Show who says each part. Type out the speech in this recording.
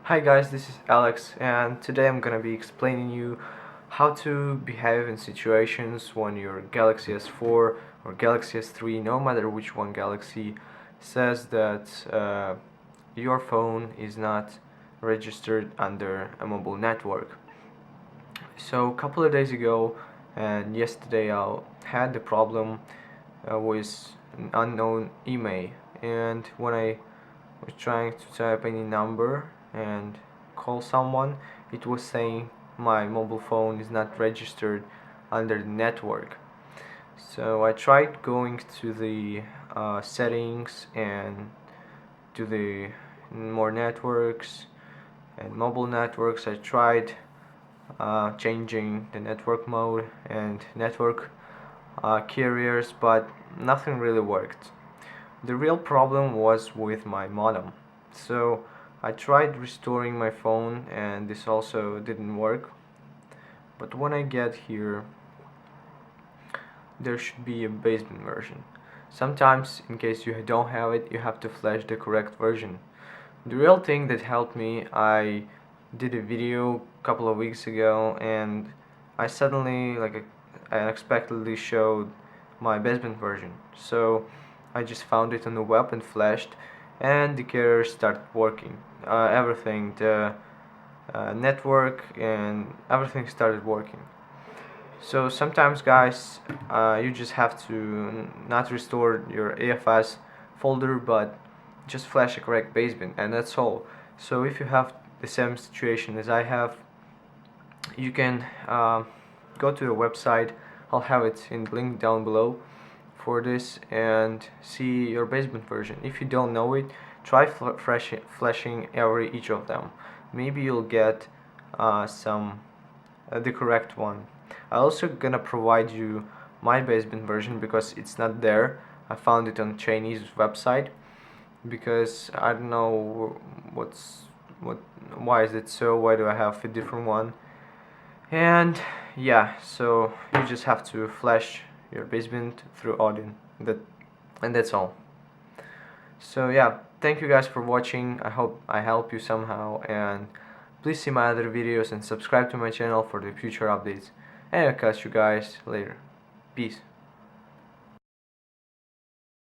Speaker 1: Hi guys, this is Alex, and today I'm gonna be explaining you how to behave in situations when your Galaxy S4 or Galaxy S3, no matter which one Galaxy, says that your phone is not registered under a mobile network. So a couple of days ago and yesterday I had the problem with an unknown IMEI, and when I was trying to type any number and call someone, it was saying my mobile phone is not registered under the network. So I tried going to the settings and to the more networks and mobile networks. I tried changing the network mode and network carriers, but nothing really worked. The real problem was with my modem. So I tried restoring my phone and this also didn't work. But when I get here, there should be a basement version. Sometimes, in case you don't have it, you have to flash the correct version. The real thing that helped me, I did a video a couple of weeks ago and I suddenly, I unexpectedly showed my basement version. So I just found it on the web and flashed, and the carrier started working. Everything, the network and everything started working. So sometimes, guys, you just have to not restore your AFS folder, but just flash a correct basement, and that's all. So if you have the same situation as I have, you can go to the website. I'll have it in the link down below for this, and see your basement version. If you don't know it, try flashing each of them. Maybe you'll get the correct one. I'm also gonna provide you my basement version because it's not there. I found it on Chinese website because I don't know why is it so, why do I have a different one. And yeah, so you just have to flash your basement through Odin, and that's all. So yeah, thank you guys for watching. I hope I help you somehow, and please see my other videos and subscribe to my channel for the future updates. And I'll catch you guys later. Peace.